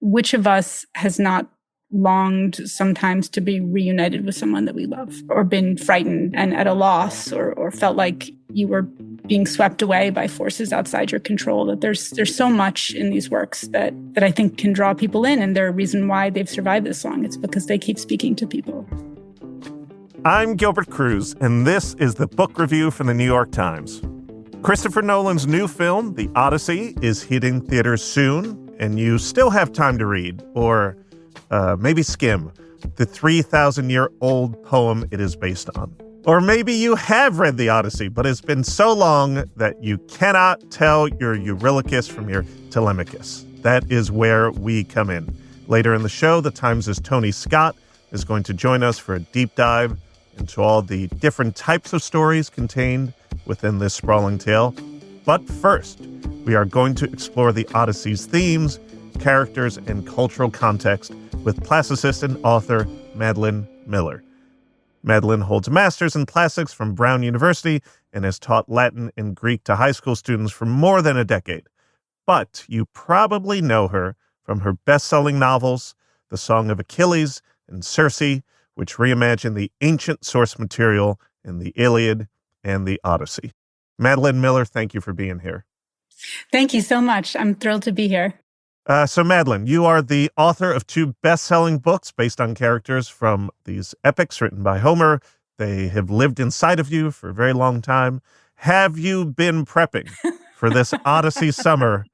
which of us has not longed sometimes to be reunited with someone that we love, or been frightened and at a loss, or felt like you were being swept away by forces outside your control? That there's so much in these works that I think can draw people in, and they're a reason why they've survived this long. It's because they keep speaking to people. I'm Gilbert Cruz, and this is the book review from the New York Times. Christopher Nolan's new film, The Odyssey, is hitting theaters soon, and you still have time to read, or maybe skim, the 3,000-year-old poem it is based on. Or maybe you have read The Odyssey, but it's been so long that you cannot tell your Eurylochus from your Telemachus. That is where we come in. Later in the show, the Times' Tony Scott is going to join us for a deep dive into all the different types of stories contained within this sprawling tale. But first, we are going to explore the Odyssey's themes, characters, and cultural context with classicist and author Madeline Miller. Madeline holds a master's in classics from Brown University and has taught Latin and Greek to high school students for more than a decade. But you probably know her from her best-selling novels, The Song of Achilles and Circe, which reimagine the ancient source material in the Iliad and the Odyssey. Madeline Miller, thank you for being here. Thank you so much. I'm thrilled to be here. So Madeline, you are the author of 2 best-selling books based on characters from these epics written by Homer. They have lived inside of you for a very long time. Have you been prepping for this Odyssey summer?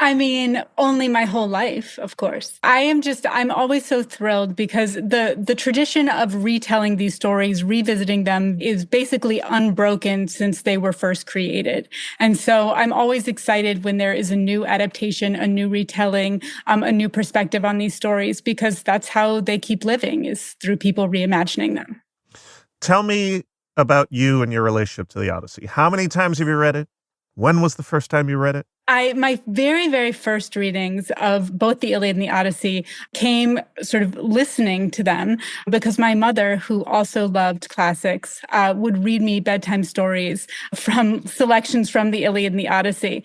I mean, only my whole life, of course. I'm always so thrilled because the tradition of retelling these stories, revisiting them, is basically unbroken since they were first created. And so I'm always excited when there is a new adaptation, a new retelling, a new perspective on these stories, because that's how they keep living, is through people reimagining them. Tell me about you and your relationship to the Odyssey. How many times have you read it? When was the first time you read it? My very, very first readings of both the Iliad and the Odyssey came sort of listening to them because my mother, who also loved classics, would read me bedtime stories from selections from the Iliad and the Odyssey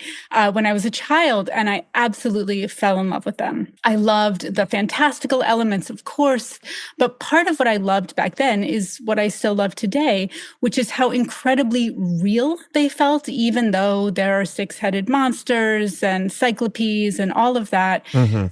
when I was a child, and I absolutely fell in love with them. I loved the fantastical elements, of course, but part of what I loved back then is what I still love today, which is how incredibly real they felt, even though there are 6-headed monsters and cyclopes and all of that,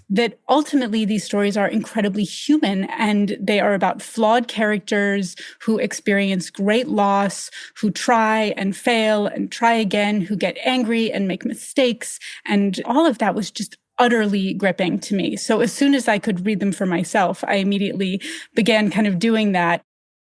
that ultimately these stories are incredibly human, and they are about flawed characters who experience great loss, who try and fail and try again, who get angry and make mistakes. And all of that was just utterly gripping to me. So as soon as I could read them for myself, I immediately began kind of doing that.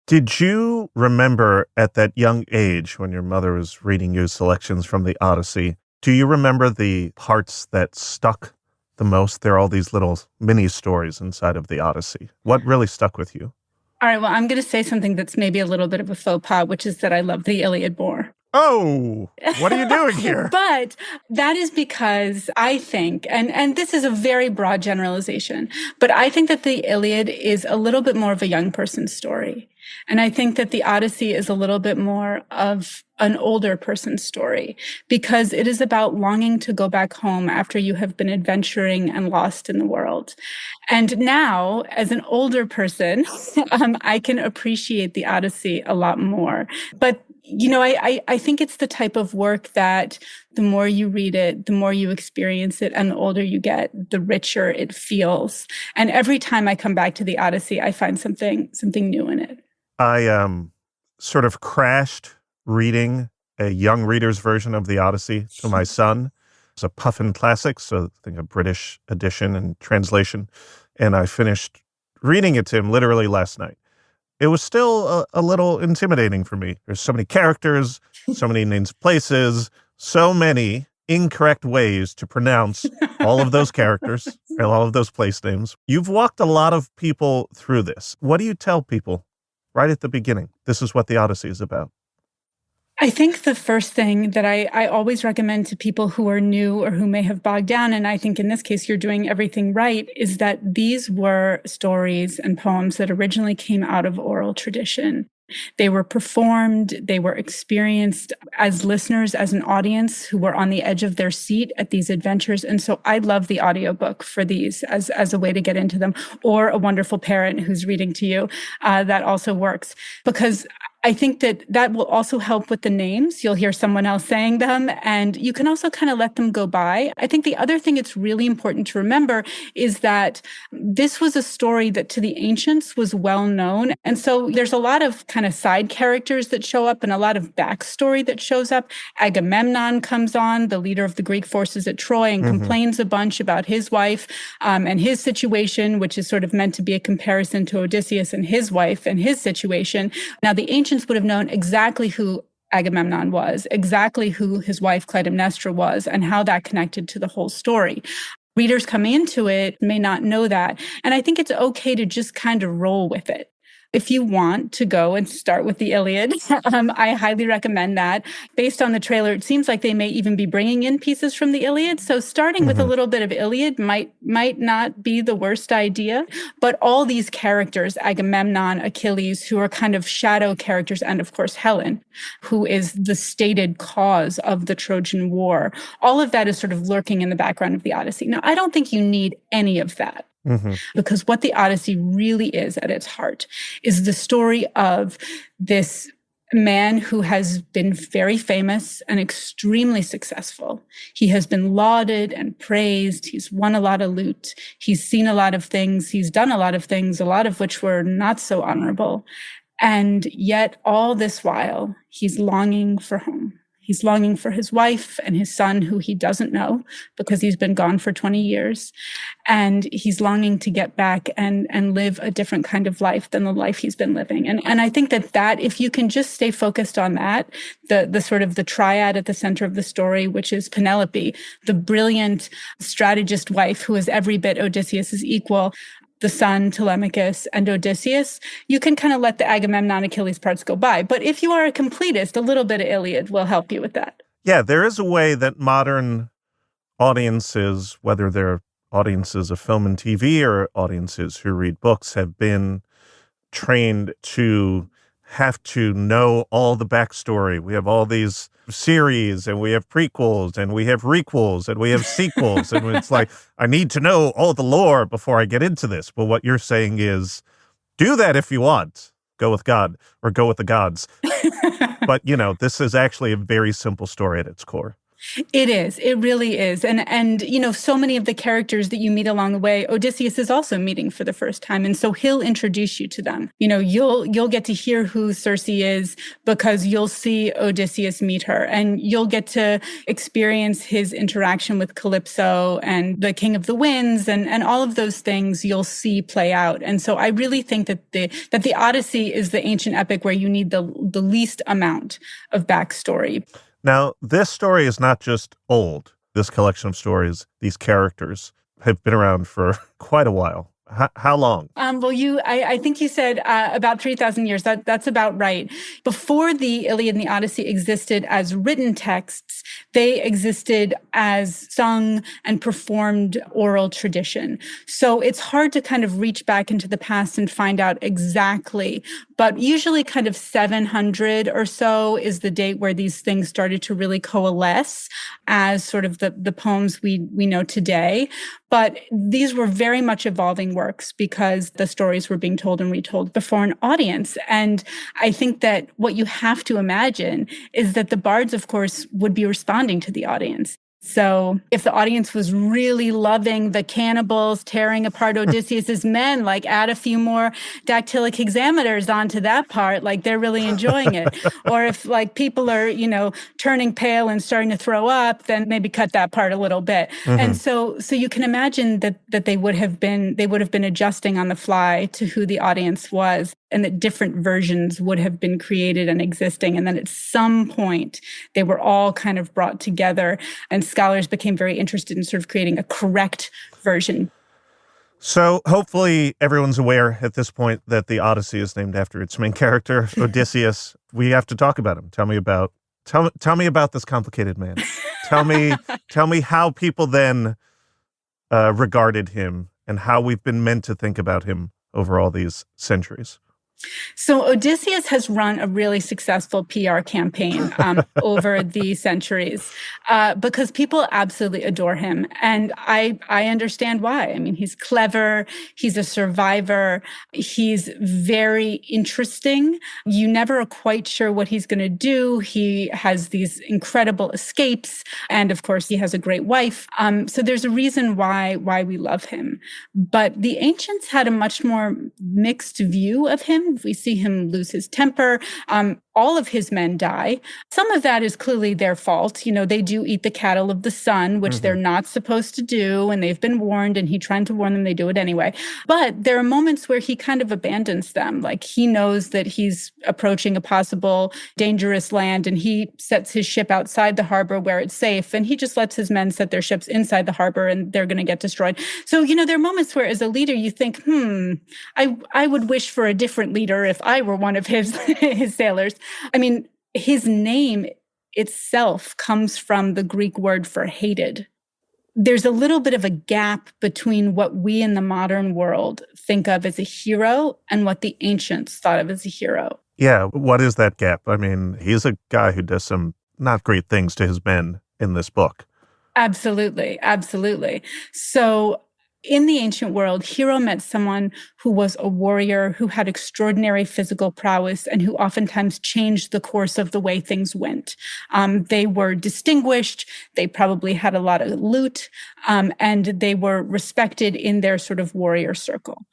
Did you remember at that young age when your mother was reading you selections from the Odyssey, do you remember the parts that stuck the most? There are all these little mini stories inside of the Odyssey. What really stuck with you? All right, well, I'm going to say something that's maybe a little bit of a faux pas, which is that I love the Iliad more. Oh, what are you doing here? But that is because I think, and this is a very broad generalization, but I think that the Iliad is a little bit more of a young person's story. And I think that the Odyssey is a little bit more of an older person's story, because it is about longing to go back home after you have been adventuring and lost in the world. And now, as an older person, I can appreciate the Odyssey a lot more. But you know, I think it's the type of work that the more you read it, the more you experience it, and the older you get, the richer it feels. And every time I come back to the Odyssey, I find something new in it. I sort of crashed reading a young reader's version of the Odyssey to my son. It's a Puffin Classic, so I think a British edition and translation. And I finished reading it to him literally last night. It was still a little intimidating for me. There's so many characters, so many names, places, so many incorrect ways to pronounce all of those characters and all of those place names. You've walked a lot of people through this. What do you tell people right at the beginning? This is what the Odyssey is about. I think the first thing that I always recommend to people who are new or who may have bogged down, and I think in this case you're doing everything right, is that these were stories and poems that originally came out of oral tradition. They were performed, they were experienced as listeners, as an audience who were on the edge of their seat at these adventures. And so I love the audiobook for these as a way to get into them, or a wonderful parent who's reading to you. That also works, because I think that will also help with the names. You'll hear someone else saying them, and you can also kind of let them go by. I think the other thing it's really important to remember is that this was a story that to the ancients was well known. And so there's a lot of kind of side characters that show up and a lot of backstory that shows up. Agamemnon comes on, the leader of the Greek forces at Troy, and complains a bunch about his wife and his situation, which is sort of meant to be a comparison to Odysseus and his wife and his situation. Now, the ancients would have known exactly who Agamemnon was, exactly who his wife Clytemnestra was, and how that connected to the whole story. Readers coming into it may not know that. And I think it's okay to just kind of roll with it. If you want to go and start with the Iliad, I highly recommend that. Based on the trailer, it seems like they may even be bringing in pieces from the Iliad. So starting with a little bit of Iliad might not be the worst idea. But all these characters, Agamemnon, Achilles, who are kind of shadow characters, and of course Helen, who is the stated cause of the Trojan War, all of that is sort of lurking in the background of the Odyssey. Now, I don't think you need any of that. Because what the Odyssey really is at its heart is the story of this man who has been very famous and extremely successful. He has been lauded and praised. He's won a lot of loot. He's seen a lot of things. He's done a lot of things, a lot of which were not so honorable. And yet all this while, he's longing for home. He's longing for his wife and his son, who he doesn't know because he's been gone for 20 years. And he's longing to get back and live a different kind of life than the life he's been living. And I think that if you can just stay focused on that, the sort of the triad at the center of the story, which is Penelope, the brilliant strategist wife who is every bit Odysseus's equal, the son, Telemachus, and Odysseus, you can kind of let the Agamemnon, Achilles parts go by. But if you are a completist, a little bit of Iliad will help you with that. Yeah, there is a way that modern audiences, whether they're audiences of film and TV or audiences who read books, have been trained to have to know all the backstory. We have all these series, and we have prequels, and we have requels, and we have sequels. And it's like, I need to know all the lore before I get into this. But what you're saying is, do that if you want. Go with God, or go with the gods. But, this is actually a very simple story at its core. It is. It really is. And so many of the characters that you meet along the way, Odysseus is also meeting for the first time. And so he'll introduce you to them. You'll get to hear who Circe is because you'll see Odysseus meet her, and you'll get to experience his interaction with Calypso and the King of the Winds, and all of those things you'll see play out. And so I really think that the Odyssey is the ancient epic where you need the least amount of backstory. Now, this story is not just old. This collection of stories, these characters, have been around for quite a while. How long? I think you said about 3,000 years. That's about right. Before the Iliad and the Odyssey existed as written texts, they existed as sung and performed oral tradition. So it's hard to kind of reach back into the past and find out exactly. But usually kind of 700 or so is the date where these things started to really coalesce as sort of the poems we know today. But these were very much evolving works because the stories were being told and retold before an audience. And I think that what you have to imagine is that the bards, of course, would be responding to the audience. So if the audience was really loving the cannibals tearing apart Odysseus's men, like add a few more dactylic hexameters onto that part, like they're really enjoying it. Or if like people are, turning pale and starting to throw up, then maybe cut that part a little bit. And so you can imagine that they would have been adjusting on the fly to who the audience was, and that different versions would have been created and existing. And then at some point, they were all kind of brought together, and scholars became very interested in sort of creating a correct version. So hopefully everyone's aware at this point that the Odyssey is named after its main character, Odysseus. We have to talk about him. Tell me about this complicated man. Tell me how people then regarded him and how we've been meant to think about him over all these centuries. So Odysseus has run a really successful PR campaign over the centuries because people absolutely adore him. And I understand why. I mean, he's clever. He's a survivor. He's very interesting. You never are quite sure what he's going to do. He has these incredible escapes. And of course, he has a great wife. So there's a reason why we love him. But the ancients had a much more mixed view of him. We see him lose his temper. All of his men die. Some of that is clearly their fault. You know, they do eat the cattle of the sun, which they're not supposed to do. And they've been warned, and he trying to warn them, they do it anyway. But there are moments where he kind of abandons them. Like he knows that he's approaching a possible dangerous land, and he sets his ship outside the harbor where it's safe. And he just lets his men set their ships inside the harbor, and they're going to get destroyed. So, you know, there are moments where as a leader, you think, I would wish for a different leader if I were one of his sailors. I mean, his name itself comes from the Greek word for hated. There's a little bit of a gap between what we in the modern world think of as a hero and what the ancients thought of as a hero. Yeah, what is that gap? I mean, he's a guy who does some not great things to his men in this book. Absolutely, absolutely. So in the ancient world, hero meant someone who was a warrior, who had extraordinary physical prowess, and who oftentimes changed the course of the way things went. They were distinguished, they probably had a lot of loot, and they were respected in their sort of warrior circle.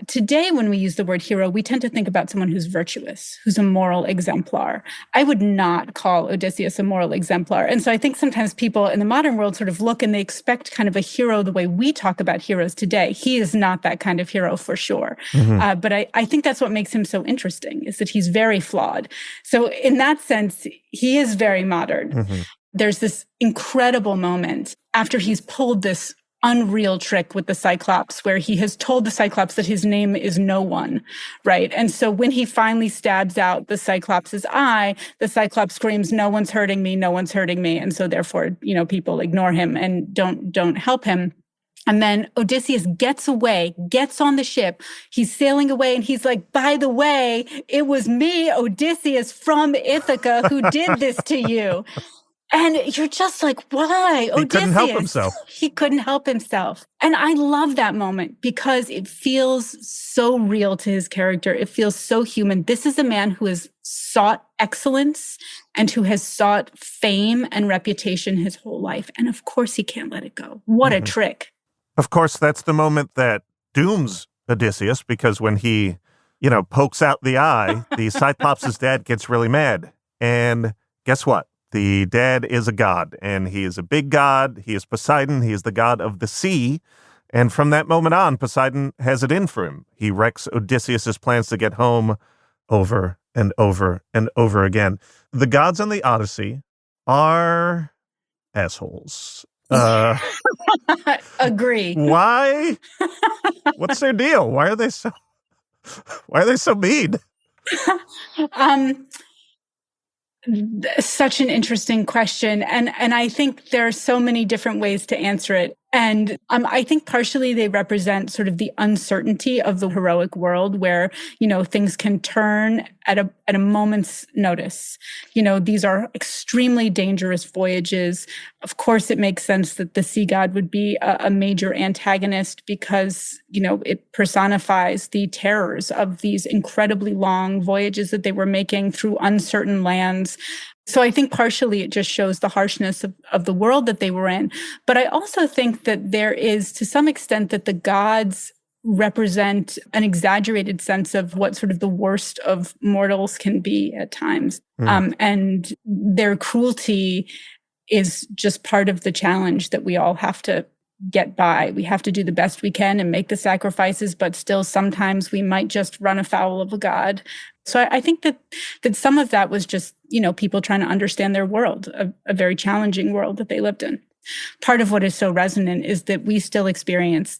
Today, when we use the word hero, we tend to think about someone who's virtuous, who's a moral exemplar. I would not call Odysseus a moral exemplar. And so I think sometimes people in the modern world sort of look and they expect kind of a hero the way we talk about heroes today. He is not that kind of hero for sure. But I think that's what makes him so interesting, is that he's very flawed. So in that sense, he is very modern. There's this incredible moment after he's pulled this unreal trick with the Cyclops, where he has told the Cyclops that his name is no one, right? And so when he finally stabs out the Cyclops' eye, the Cyclops screams, "No one's hurting me, no one's hurting me." And so therefore, you know, people ignore him and don't help him. And then Odysseus gets away, gets on the ship. He's sailing away, and he's like, "By the way, it was me, Odysseus from Ithaca, who did this to you." And you're just like, why? He couldn't help himself. He couldn't help himself. And I love that moment because it feels so real to his character. It feels so human. This is a man who has sought excellence and who has sought fame and reputation his whole life. And of course, he can't let it go. What a trick. Of course, that's the moment that dooms Odysseus, because when he, pokes out the eye, the Cyclops' dad gets really mad. And guess what? The dad is a god, and he is a big god. He is Poseidon. He is the god of the sea. And from that moment on, Poseidon has it in for him. He wrecks Odysseus' plans to get home over and over and over again. The gods on the Odyssey are assholes. Agree. Why? What's their deal? Why are they so mean? Such an interesting question. And I think there are so many different ways to answer it. And I think partially they represent sort of the uncertainty of the heroic world where, things can turn at a moment's notice. These are extremely dangerous voyages. Of course, it makes sense that the sea god would be a major antagonist because, it personifies the terrors of these incredibly long voyages that they were making through uncertain lands. So I think partially it just shows the harshness of the world that they were in. But I also think that there is, to some extent, that the gods represent an exaggerated sense of what sort of the worst of mortals can be at times. And their cruelty is just part of the challenge that we all have to get by. We have to do the best we can and make the sacrifices, but still sometimes we might just run afoul of a god. So I think that some of that was just, people trying to understand their world, a very challenging world that they lived in. Part of what is so resonant is that we still experience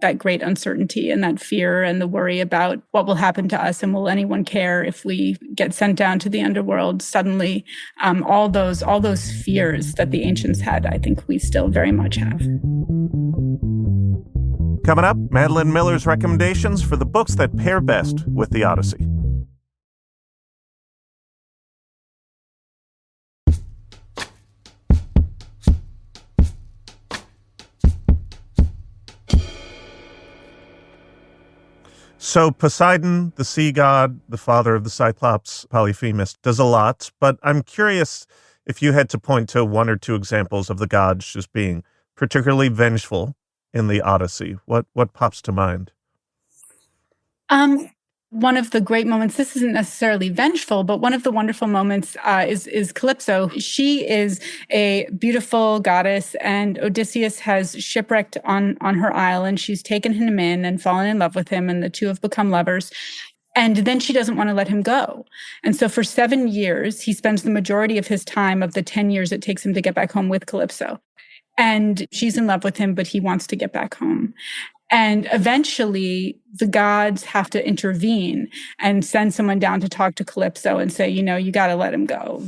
that great uncertainty and that fear and the worry about what will happen to us and will anyone care if we get sent down to the underworld suddenly. All those fears that the ancients had, I think we still very much have. Coming up, Madeline Miller's recommendations for the books that pair best with the Odyssey. So Poseidon, the sea god, the father of the Cyclops, Polyphemus, does a lot, but I'm curious if you had to point to one or two examples of the gods just being particularly vengeful in the Odyssey. What pops to mind? One of the great moments, this isn't necessarily vengeful, but one of the wonderful moments is Calypso. She is a beautiful goddess, and Odysseus has shipwrecked on her isle, and she's taken him in and fallen in love with him, and the two have become lovers. And then she doesn't want to let him go. And so for 7 years, he spends the majority of his time of the 10 years it takes him to get back home with Calypso. And she's in love with him, but he wants to get back home. And eventually, the gods have to intervene and send someone down to talk to Calypso and say, you got to let him go.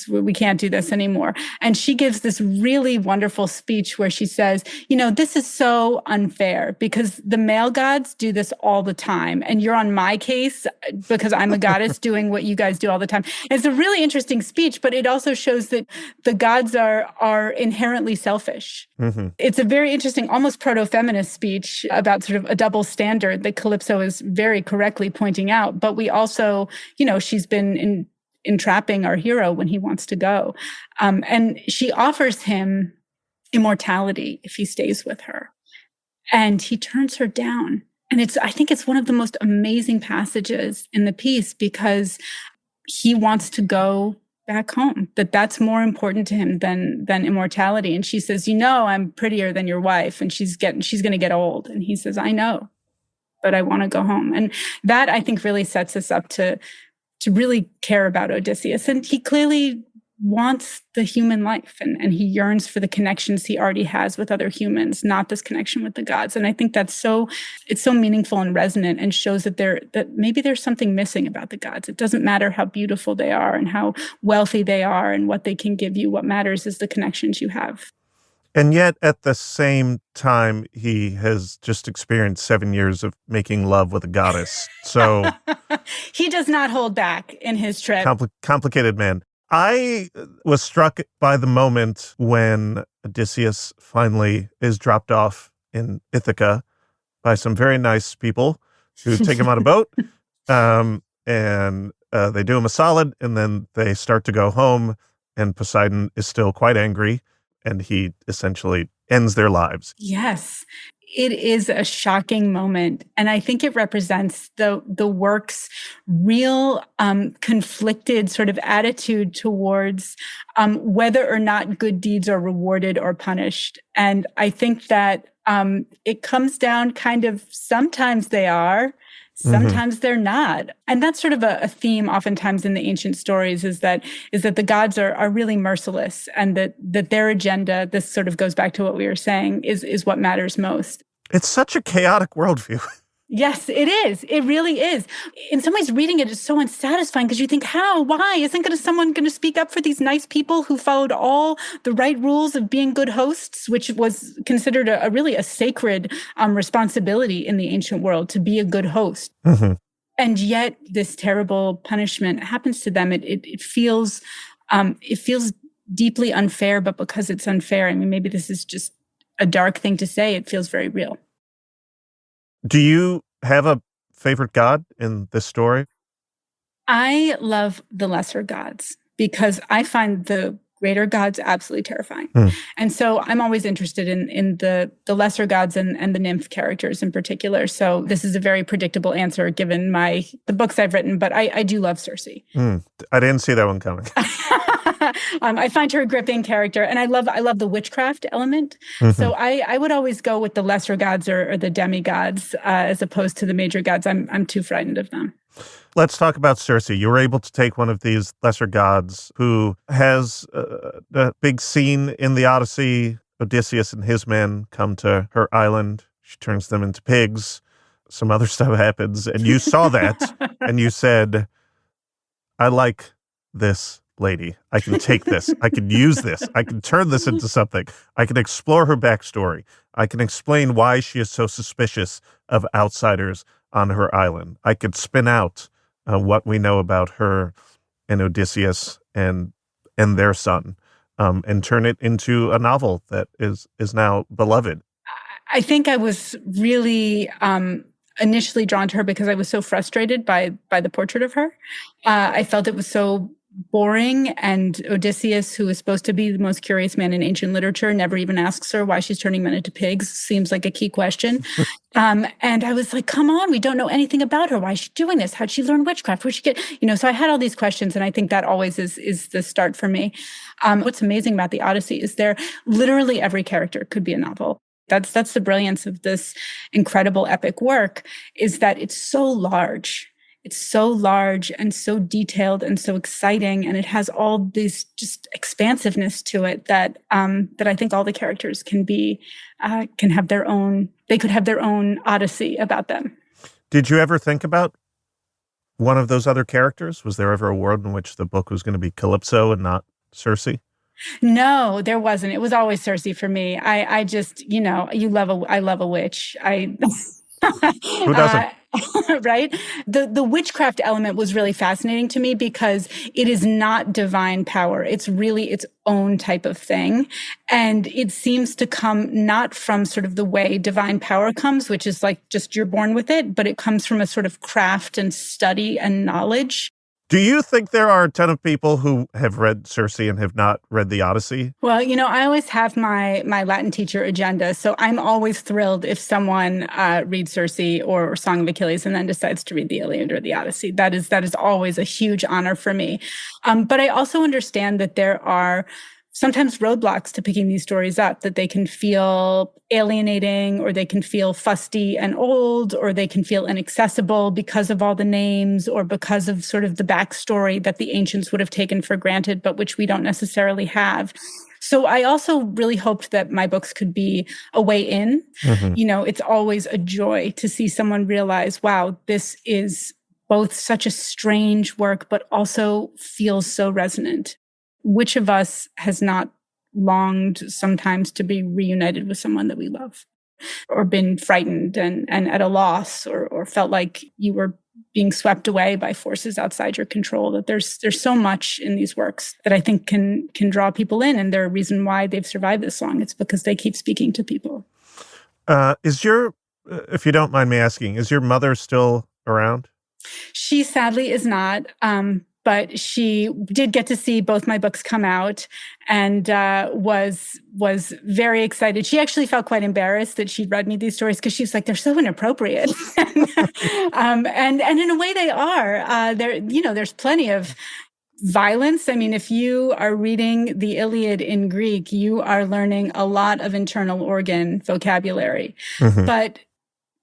We can't do this anymore. And she gives this really wonderful speech where she says, this is so unfair because the male gods do this all the time. And you're on my case because I'm a goddess doing what you guys do all the time. It's a really interesting speech, but it also shows that the gods are inherently selfish. Mm-hmm. It's a very interesting, almost proto-feminist speech about sort of a double standard that Calypso is very correctly pointing out. But we also, she's been entrapping our hero when he wants to go. And she offers him immortality if he stays with her. And he turns her down. And I think it's one of the most amazing passages in the piece because he wants to go back home, that's more important to him than immortality. And she says, I'm prettier than your wife, and she's going to get old. And he says, I know, but I want to go home. And that, I think, really sets us up to really care about Odysseus. And he clearly wants the human life, and he yearns for the connections he already has with other humans, not this connection with the gods. And I think it's so meaningful and resonant, and shows that maybe there's something missing about the gods. It doesn't matter how beautiful they are and how wealthy they are and what they can give you. What matters is the connections you have. And yet, at the same time, he has just experienced 7 years of making love with a goddess. So he does not hold back in his trip. Complicated man. I was struck by the moment when Odysseus finally is dropped off in Ithaca by some very nice people who take him on a boat, and they do him a solid, and then they start to go home, and Poseidon is still quite angry, and he essentially ends their lives. Yes. It is a shocking moment. And I think it represents the work's real conflicted sort of attitude towards whether or not good deeds are rewarded or punished. And I think that it comes down kind of sometimes they are, sometimes they're not. And that's sort of a theme oftentimes in the ancient stories is that the gods are really merciless, and that their agenda, this sort of goes back to what we were saying, is what matters most. It's such a chaotic worldview. Yes, it is. It really is. In some ways, reading it is so unsatisfying because you think, how? Why? Isn't someone going to speak up for these nice people who followed all the right rules of being good hosts, which was considered a really sacred responsibility in the ancient world, to be a good host. Mm-hmm. And yet this terrible punishment happens to them. It feels deeply unfair, but because it's unfair, I mean, maybe this is just a dark thing to say, it feels very real. Do you have a favorite god in this story? I love the lesser gods because I find the greater gods absolutely terrifying. And so I'm always interested in the lesser gods and the nymph characters in particular. So this is a very predictable answer given the books I've written, but I do love Circe. I didn't see that one coming. I find her a gripping character, and I love the witchcraft element. Mm-hmm. So I would always go with the lesser gods or the demigods as opposed to the major gods. I'm too frightened of them. Let's talk about Circe. You were able to take one of these lesser gods who has a big scene in the Odyssey. Odysseus and his men come to her island. She turns them into pigs. Some other stuff happens. And you saw that, and you said, I like this lady. I can take this. I can use this. I can turn this into something. I can explore her backstory. I can explain why she is so suspicious of outsiders on her island. I could spin out what we know about her and Odysseus and their son, and turn it into a novel that is now beloved. I think I was really initially drawn to her because I was so frustrated by the portrait of her. I felt it was so boring, and Odysseus, who is supposed to be the most curious man in ancient literature, never even asks her why she's turning men into pigs. Seems like a key question. And I was like, come on, we don't know anything about her. Why is she doing this? How'd she learn witchcraft? Where'd she get, so I had all these questions, and I think that always is the start for me. What's amazing about the Odyssey is literally every character could be a novel. That's the brilliance of this incredible epic work, is that it's so large. It's so large and so detailed and so exciting, and it has all this just expansiveness to it that I think all the characters can have their own. They could have their own Odyssey about them. Did you ever think about one of those other characters? Was there ever a world in which the book was going to be Calypso and not Circe? No, there wasn't. It was always Circe for me. I just, I love a witch. Who doesn't? Right? The witchcraft element was really fascinating to me because it is not divine power. It's really its own type of thing. And it seems to come not from sort of the way divine power comes, which is like just you're born with it, but it comes from a sort of craft and study and knowledge. Do you think there are a ton of people who have read Circe and have not read the Odyssey? Well, I always have my Latin teacher agenda, so I'm always thrilled if someone reads Circe or Song of Achilles and then decides to read the Iliad or the Odyssey. That is always a huge honor for me. But I also understand that there are sometimes roadblocks to picking these stories up, that they can feel alienating, or they can feel fusty and old, or they can feel inaccessible because of all the names, or because of sort of the backstory that the ancients would have taken for granted, but which we don't necessarily have. So I also really hoped that my books could be a way in. Mm-hmm. It's always a joy to see someone realize, wow, this is both such a strange work, but also feels so resonant. Which of us has not longed sometimes to be reunited with someone that we love, or been frightened and at a loss, or felt like you were being swept away by forces outside your control? That there's so much in these works that I think can draw people in, and they're a reason why they've survived this long. It's because they keep speaking to people. If you don't mind me asking, is your mother still around? She sadly is not. But she did get to see both my books come out, and was very excited. She actually felt quite embarrassed that she'd read me these stories because she's like, they're so inappropriate. And in a way they are. There's plenty of violence. I mean, if you are reading the Iliad in Greek, you are learning a lot of internal organ vocabulary. Mm-hmm. But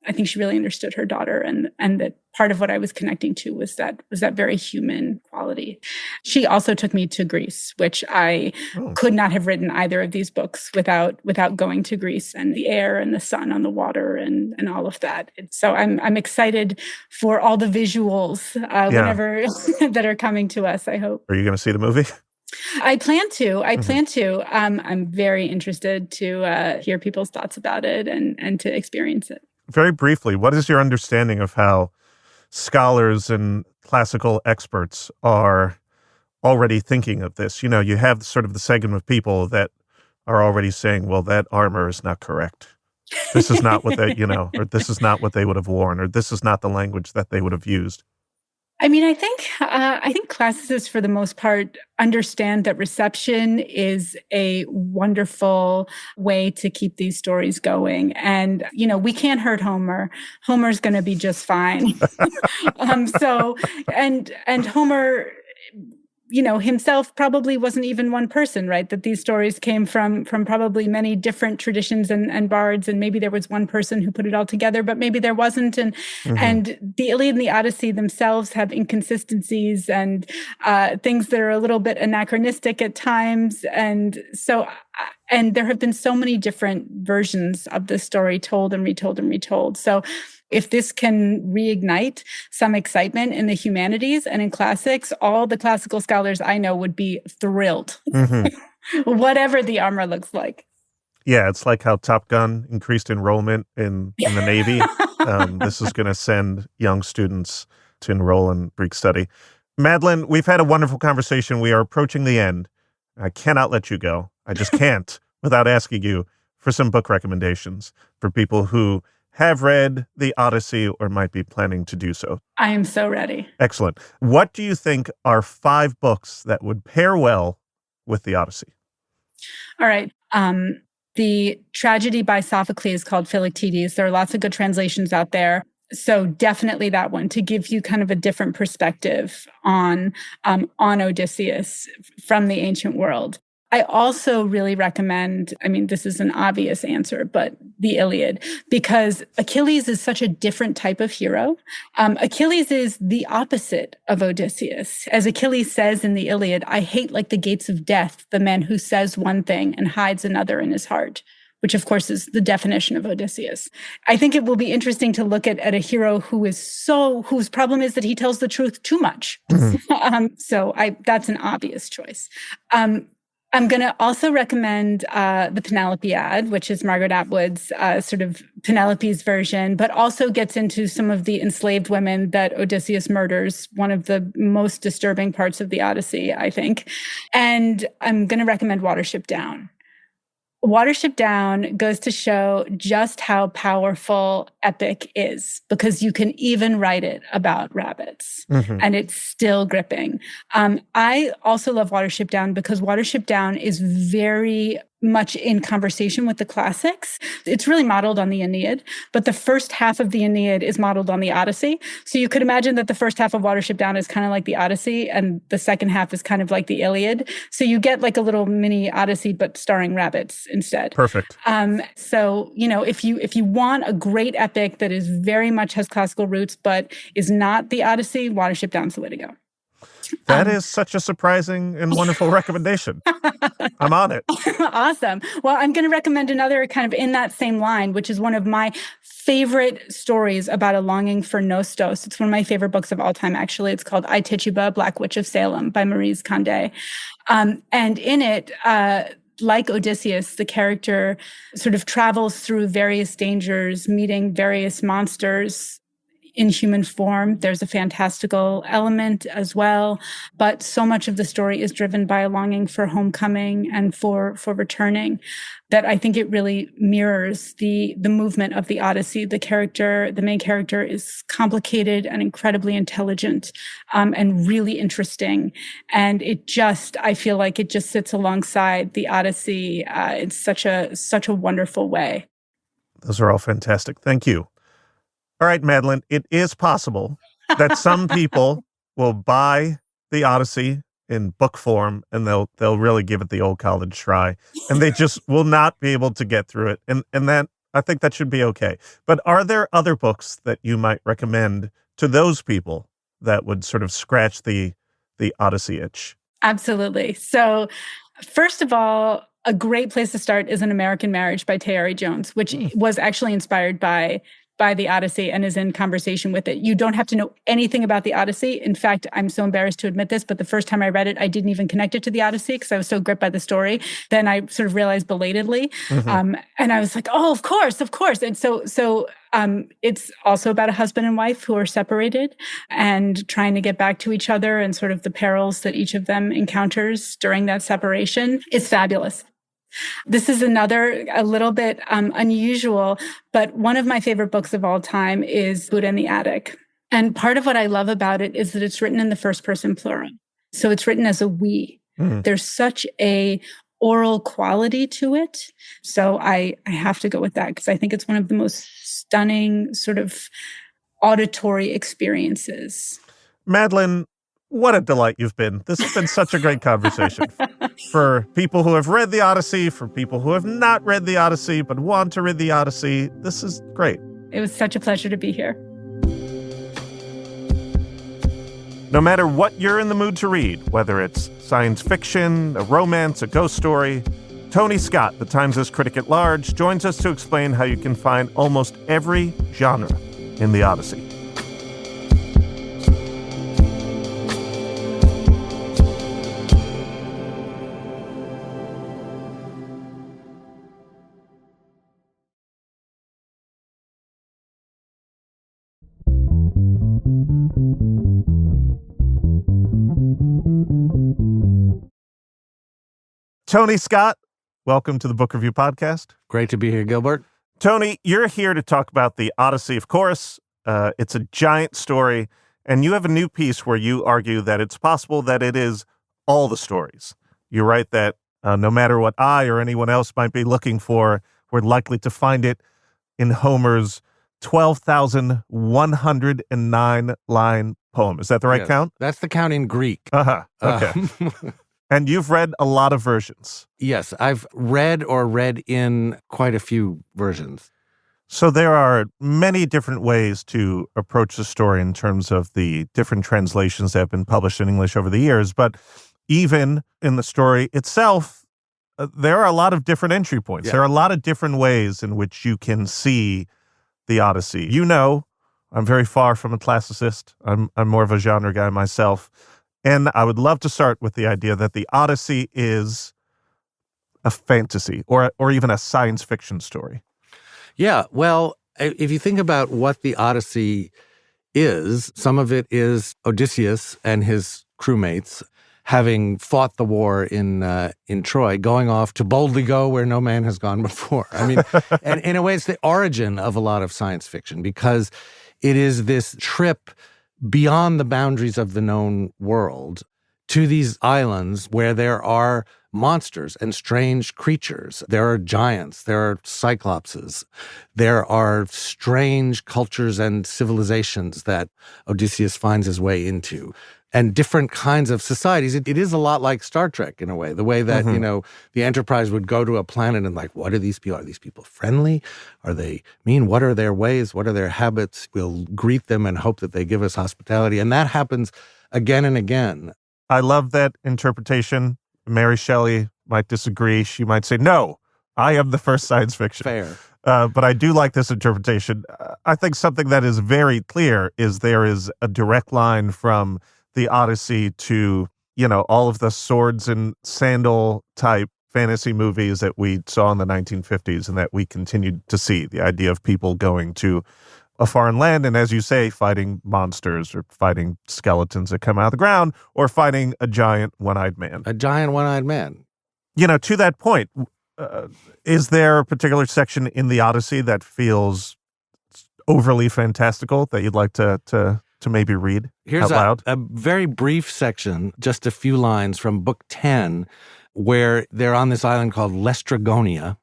I think she really understood her daughter, and that part of what I was connecting to was that very human quality. She also took me to Greece, which I could not have written either of these books without going to Greece, and the air and the sun on the water and all of that. So I'm excited for all the visuals whenever that are coming to us, I hope. Are you going to see the movie? I plan to. I'm very interested to hear people's thoughts about it and to experience it. Very briefly, what is your understanding of how scholars and classical experts are already thinking of this? You have sort of the segment of people that are already saying, well, that armor is not correct. This is not what they, or this is not what they would have worn, or this is not the language that they would have used. I mean, I think classicists, for the most part, understand that reception is a wonderful way to keep these stories going. And, we can't hurt Homer. Homer's going to be just fine. And Homer, himself probably wasn't even one person, right? That these stories came from probably many different traditions and bards, and maybe there was one person who put it all together, but maybe there wasn't. And the Iliad and the Odyssey themselves have inconsistencies and things that are a little bit anachronistic at times. And so And there have been so many different versions of this story told and retold and retold. So if this can reignite some excitement in the humanities and in classics, all the classical scholars I know would be thrilled, whatever the armor looks like. Yeah, it's like how Top Gun increased enrollment in the Navy. This is going to send young students to enroll in Greek study. Madeline, we've had a wonderful conversation. We are approaching the end. I cannot let you go. I just can't without asking you for some book recommendations for people who have read the Odyssey or might be planning to do so. I am so ready. Excellent. What do you think are 5 books that would pair well with the Odyssey? All right. The tragedy by Sophocles called Philoctetes. There are lots of good translations out there. So definitely that one to give you kind of a different perspective on Odysseus from the ancient world. I also really recommend, this is an obvious answer, but the Iliad, because Achilles is such a different type of hero. Achilles is the opposite of Odysseus. As Achilles says in the Iliad, I hate like the gates of death, the man who says one thing and hides another in his heart, which of course is the definition of Odysseus. I think it will be interesting to look at a hero whose problem is that he tells the truth too much. So that's an obvious choice. I'm going to also recommend the Penelopiad, which is Margaret Atwood's sort of Penelope's version, but also gets into some of the enslaved women that Odysseus murders, one of the most disturbing parts of the Odyssey, I think. And I'm going to recommend Watership Down. Watership Down goes to show just how powerful epic is, because you can even write it about rabbits and it's still gripping. I also love Watership Down because Watership Down is very much in conversation with the classics. It's really modeled on the Aeneid, but the first half of the Aeneid is modeled on the Odyssey. So you could imagine that the first half of Watership Down is kind of like the Odyssey and the second half is kind of like the Iliad. So you get like a little mini Odyssey, but starring rabbits instead. Perfect. So, if you want a great epic that is very much has classical roots, but is not the Odyssey, Watership Down's the way to go. That is such a surprising and wonderful recommendation. I'm on it. Awesome. Well, I'm going to recommend another kind of in that same line, which is one of my favorite stories about a longing for Nostos. It's one of my favorite books of all time, actually. It's called Tituba, Black Witch of Salem by Maryse Condé. And in it, like Odysseus, the character sort of travels through various dangers, meeting various monsters in human form. There's a fantastical element as well, but so much of the story is driven by a longing for homecoming and for returning that I think it really mirrors the movement of the Odyssey. The main character is complicated and incredibly intelligent, and really interesting. And I feel like it just sits alongside the Odyssey in such a wonderful way. Those are all fantastic. Thank you. All right, Madeline, it is possible that some people will buy the Odyssey in book form and they'll really give it the old college try, and they just will not be able to get through it. And that, I think that should be okay. But are there other books that you might recommend to those people that would sort of scratch the Odyssey itch? Absolutely. So first of all, a great place to start is An American Marriage by Tayari Jones, which was actually inspired by the Odyssey and is in conversation with it. You don't have to know anything about the Odyssey. In fact, I'm so embarrassed to admit this, but the first time I read it, I didn't even connect it to the Odyssey because I was so gripped by the story. Then I sort of realized belatedly. And I was like, oh, of course. And so it's also about a husband and wife who are separated and trying to get back to each other and sort of the perils that each of them encounters during that separation. It's fabulous. This is another, a little bit unusual, but one of my favorite books of all time is Buddha in the Attic. And part of what I love about it is that it's written in the first person plural. So it's written as a we. There's such a oral quality to it. So I have to go with that because I think it's one of the most stunning sort of auditory experiences. Madeline, what a delight you've been. This has been such a great conversation. For people who have read the Odyssey, for people who have not read the Odyssey but want to read the Odyssey, this is great. It was such a pleasure to be here. No matter what you're in the mood to read, whether it's science fiction, a romance, a ghost story, Tony Scott, the Times' critic at large, joins us to explain how you can find almost every genre in the Odyssey. Tony Scott, welcome to the Book Review Podcast. Great to be here, Gilbert. Tony, you're here to talk about the Odyssey, of course. It's a giant story, and you have a new piece where you argue that it's possible that it is all the stories. You write that no matter what I or anyone else might be looking for, we're likely to find it in Homer's 12,109-line poem. Is that the right count? That's the count in Greek. Okay. And you've read a lot of versions. Yes, I've read in quite a few versions. So there are many different ways to approach the story in terms of the different translations that have been published in English over the years. But even in the story itself, there are a lot of different entry points. Yeah. There are a lot of different ways in which you can see the Odyssey. You know, I'm very far from a classicist. I'm more of a genre guy myself. And I would love to start with the idea that the Odyssey is a fantasy or even a science fiction story. Yeah, well, if you think about what the Odyssey is, some of it is Odysseus and his crewmates having fought the war in Troy, going off to boldly go where no man has gone before. I mean, and in a way, it's the origin of a lot of science fiction because it is this trip beyond the boundaries of the known world to these islands where there are monsters and strange creatures. There are giants, there are cyclopses, there are strange cultures and civilizations that Odysseus finds his way into, and different kinds of societies. It is a lot like Star Trek in a way, the way that, you know, the Enterprise would go to a planet and like, what are these people? Are these people friendly? Are they mean? What are their ways? What are their habits? We'll greet them and hope that they give us hospitality. And that happens again and again. I love that interpretation. Mary Shelley might disagree. She might say, no, I am the first science fiction. Fair. But I do like this interpretation. I think something that is very clear is there is a direct line from the Odyssey to, you know, all of the swords and sandal type fantasy movies that we saw in the 1950s and that we continued to see. The idea of people going to a foreign land and, as you say, fighting monsters or fighting skeletons that come out of the ground or fighting a giant one-eyed man. A giant one-eyed man. You know, to that point, is there a particular section in the Odyssey that feels overly fantastical that you'd like to maybe read out loud? A very brief section, just a few lines from Book 10, where they're on this island called Lestragonia.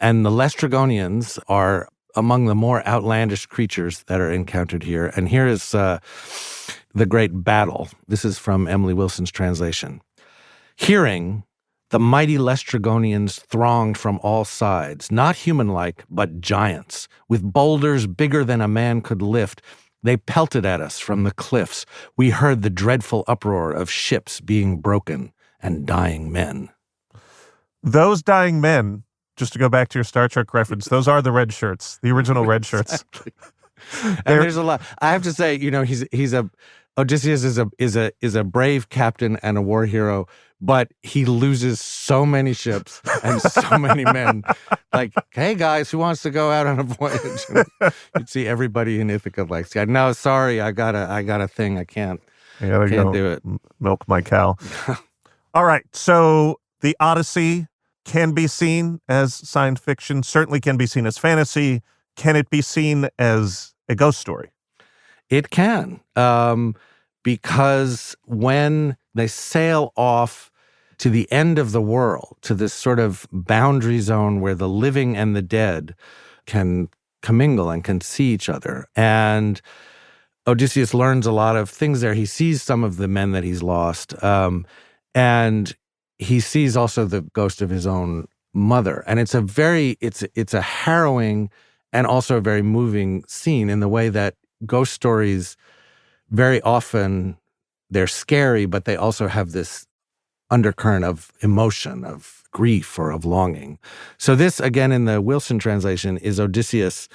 And the Lestragonians are among the more outlandish creatures that are encountered here. And here is the great battle. This is from Emily Wilson's translation. Hearing, the mighty Lestragonians thronged from all sides, not human-like, but giants, with boulders bigger than a man could lift. They pelted at us from the cliffs. We heard the dreadful uproar of ships being broken and dying men. Those dying men, just to go back to your Star Trek reference, those are the red shirts, the original red shirts. And there's a lot. I have to say, you know, Odysseus is a brave captain and a war hero, but he loses so many ships and so many men. Like, hey guys, who wants to go out on a voyage? You'd see everybody in Ithaca like, no, sorry, I got a thing, I can't do it. Milk my cow. All right, so the Odyssey can be seen as science fiction, certainly can be seen as fantasy. Can it be seen as a ghost story? It can, because when they sail off to the end of the world, to this sort of boundary zone where the living and the dead can commingle and can see each other. And Odysseus learns a lot of things there. He sees some of the men that he's lost, and he sees also the ghost of his own mother. And it's a harrowing and also a very moving scene in the way that ghost stories very often, they're scary, but they also have this undercurrent of emotion, of grief, or of longing. So this, again, in the Wilson translation, is Odysseus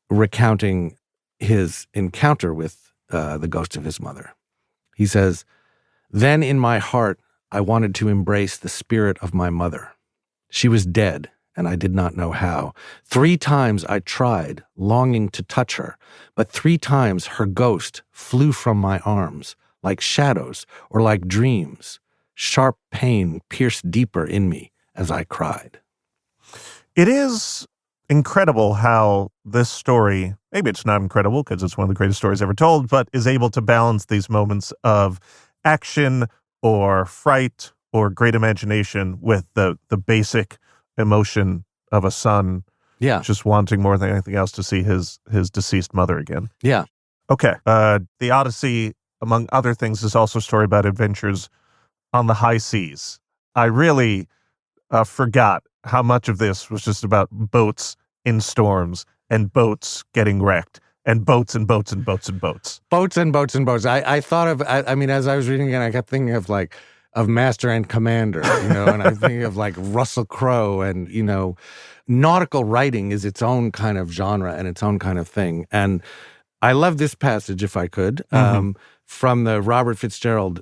recounting his encounter with the ghost of his mother. He says, "Then in my heart, I wanted to embrace the spirit of my mother. She was dead, and I did not know how. 3 times I tried, longing to touch her, but 3 times her ghost flew from my arms, like shadows or like dreams. Sharp pain pierced deeper in me as I cried." It is incredible how this story, maybe it's not incredible because it's one of the greatest stories ever told, but is able to balance these moments of action or fright or great imagination with the basic emotion of a son just wanting more than anything else to see his deceased mother again. Yeah. Okay. The Odyssey, among other things, is also a story about adventures on the high seas. I really forgot how much of this was just about boats in storms and boats getting wrecked and boats and boats and boats and boats. Boats and boats and boats. I thought of, I mean, as I was reading it, I kept thinking of Master and Commander, and I'm thinking of Russell Crowe, and, nautical writing is its own kind of genre and its own kind of thing. And I love this passage, if I could, from the Robert Fitzgerald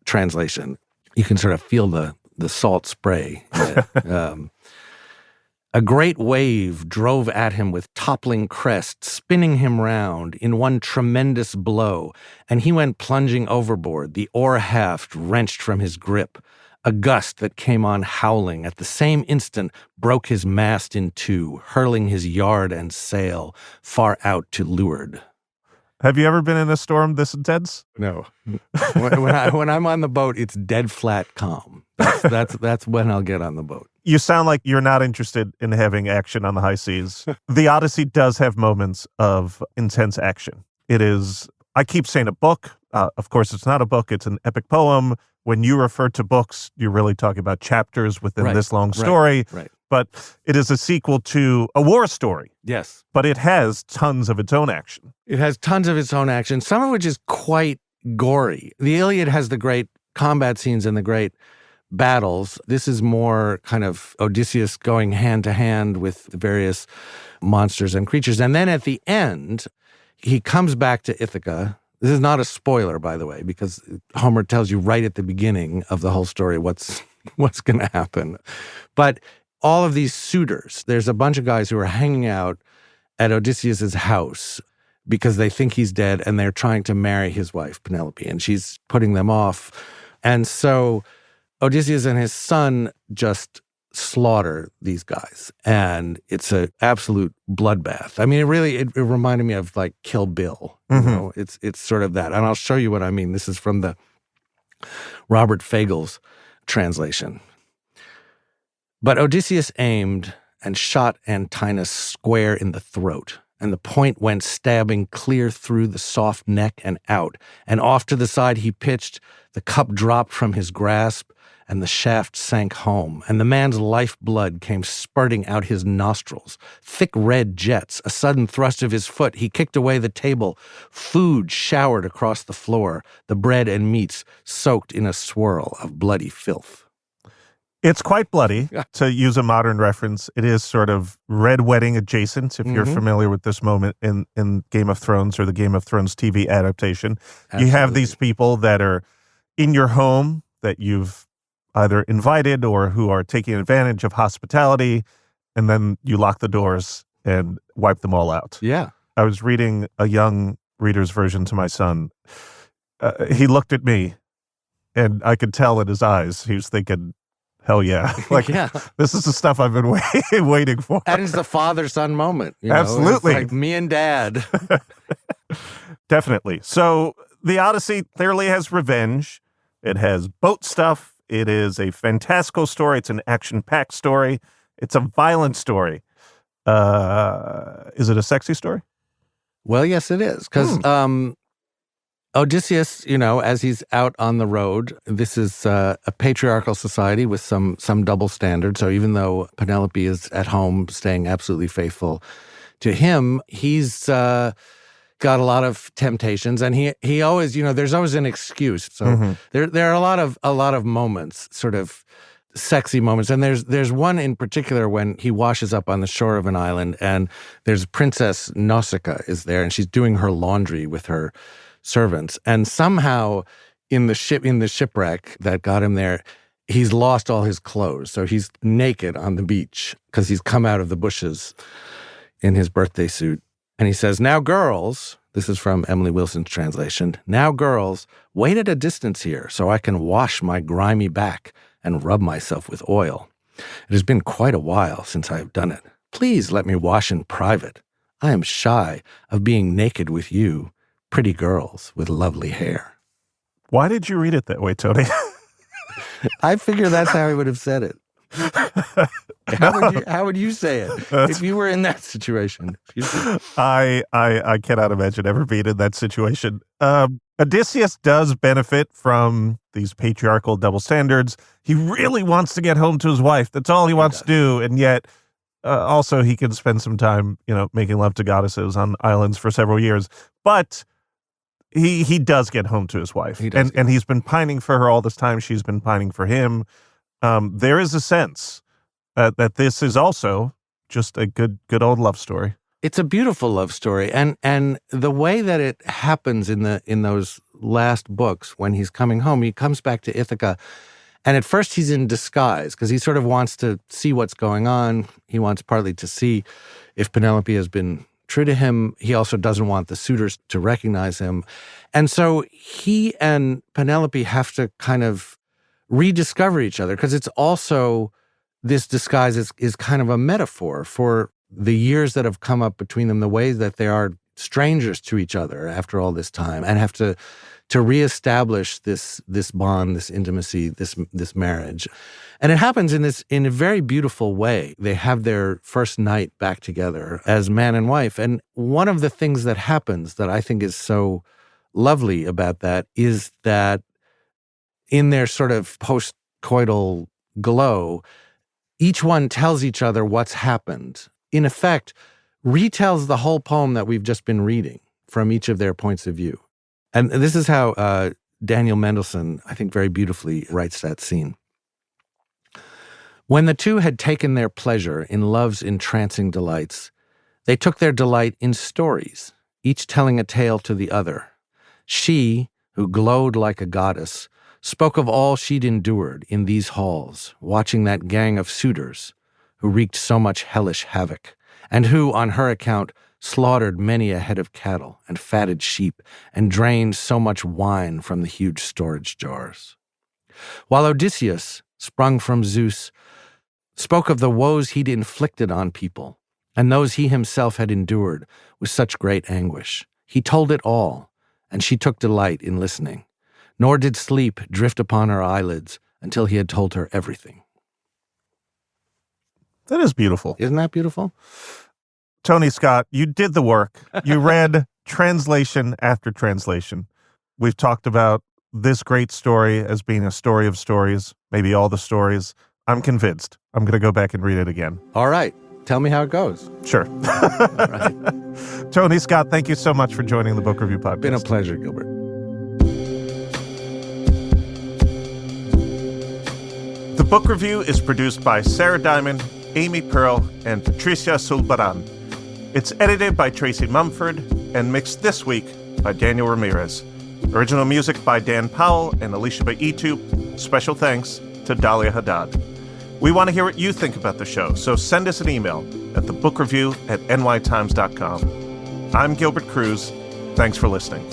translation. You can sort of feel the salt spray in it. A great wave drove at him with toppling crest, spinning him round in one tremendous blow, and he went plunging overboard, the oar haft wrenched from his grip. A gust that came on howling at the same instant broke his mast in 2, hurling his yard and sail far out to leeward. Have you ever been in a storm this intense? No. When I'm on the boat, it's dead flat calm. That's when I'll get on the boat. You sound like you're not interested in having action on the high seas. The Odyssey does have moments of intense action. It is, I keep saying a book. Of course, it's not a book. It's an epic poem. When you refer to books, you're really talking about chapters within this long story. Right. But it is a sequel to a war story. Yes. But it has tons of its own action. It has tons of its own action, some of which is quite gory. The Iliad has the great combat scenes and the great battles. This is more kind of Odysseus going hand to hand with the various monsters and creatures. And then at the end, he comes back to Ithaca. This is not a spoiler, by the way, because Homer tells you right at the beginning of the whole story what's going to happen. But all of these suitors, there's a bunch of guys who are hanging out at Odysseus's house because they think he's dead and they're trying to marry his wife, Penelope, and she's putting them off. And so Odysseus and his son just slaughter these guys, and it's an absolute bloodbath. I mean, it reminded me of Kill Bill. It's sort of that, and I'll show you what I mean. This is from the Robert Fagel's translation. But Odysseus aimed and shot Antinous square in the throat, and the point went stabbing clear through the soft neck and out, and off to the side he pitched. The cup dropped from his grasp, and the shaft sank home, and the man's lifeblood came spurting out his nostrils. Thick red jets, a sudden thrust of his foot, he kicked away the table. Food showered across the floor, the bread and meats soaked in a swirl of bloody filth. It's quite bloody, to use a modern reference. It is sort of Red Wedding adjacent, if you're familiar with this moment in Game of Thrones or the Game of Thrones TV adaptation. Absolutely. You have these people that are in your home that you've either invited or who are taking advantage of hospitality, and then you lock the doors and wipe them all out. Yeah. I was reading a young reader's version to my son. He looked at me, and I could tell in his eyes he was thinking, hell yeah. This is the stuff I've been waiting for. And it's the father-son moment. Absolutely. It's like me and dad. Definitely. So the Odyssey clearly has revenge. It has boat stuff. It is a fantastical story. It's an action-packed story. It's a violent story. Is it a sexy story? Well, yes, it is. Because Odysseus, as he's out on the road, this is a patriarchal society with some double standards. So even though Penelope is at home staying absolutely faithful to him, he's got a lot of temptations, and he always, there's always an excuse. So there are a lot of moments, sort of sexy moments, and there's one in particular when he washes up on the shore of an island, and there's Princess Nausicaa is there, and she's doing her laundry with her servants, and somehow in the shipwreck that got him there, he's lost all his clothes, so he's naked on the beach because he's come out of the bushes in his birthday suit. And he says, "Now, girls," this is from Emily Wilson's translation, "now, girls, wait at a distance here so I can wash my grimy back and rub myself with oil. It has been quite a while since I have done it. Please let me wash in private. I am shy of being naked with you, pretty girls with lovely hair." Why did you read it that way, Tony? I figure that's how he would have said it. How would you say it if you were in that situation? I cannot imagine ever being in that situation. Odysseus does benefit from these patriarchal double standards. He really wants to get home to his wife. That's all he wants to do. And yet also he can spend some time, making love to goddesses on islands for several years. But he does get home to his wife. And he's been pining for her all this time. She's been pining for him. There is a sense that this is also just a good old love story. It's a beautiful love story, and the way that it happens in those last books, when he's coming home, he comes back to Ithaca, and at first he's in disguise because he sort of wants to see what's going on. He wants partly to see if Penelope has been true to him. He also doesn't want the suitors to recognize him, and so he and Penelope have to kind of rediscover each other, because it's also, this disguise is kind of a metaphor for the years that have come up between them, the ways that they are strangers to each other after all this time, and have to reestablish this bond, this intimacy, this marriage. And it happens in a very beautiful way. They have their first night back together as man and wife. And one of the things that happens that I think is so lovely about that is that in their sort of post-coital glow, each one tells each other what's happened. In effect, retells the whole poem that we've just been reading from each of their points of view. And this is how Daniel Mendelsohn, I think very beautifully, writes that scene. "When the two had taken their pleasure in love's entrancing delights, they took their delight in stories, each telling a tale to the other. She, who glowed like a goddess, spoke of all she'd endured in these halls, watching that gang of suitors who wreaked so much hellish havoc, and who, on her account, slaughtered many a head of cattle and fatted sheep, and drained so much wine from the huge storage jars. While Odysseus, sprung from Zeus, spoke of the woes he'd inflicted on people, and those he himself had endured with such great anguish. He told it all, and she took delight in listening, nor did sleep drift upon her eyelids until he had told her everything." That is beautiful. Isn't that beautiful? Tony Scott, you did the work. You read translation after translation. We've talked about this great story as being a story of stories, maybe all the stories. I'm convinced. I'm going to go back and read it again. All right. Tell me how it goes. Sure. All right. Tony Scott, thank you so much for joining the Book Review Podcast. Been a pleasure, Gilbert. The Book Review is produced by Sarah Diamond, Amy Pearl, and Patricia Sulbaran. It's edited by Tracy Mumford and mixed this week by Daniel Ramirez. Original music by Dan Powell and Alicia Baitu. Special thanks to Dahlia Haddad. We want to hear what you think about the show, so send us an email at thebookreview@nytimes.com. I'm Gilbert Cruz. Thanks for listening.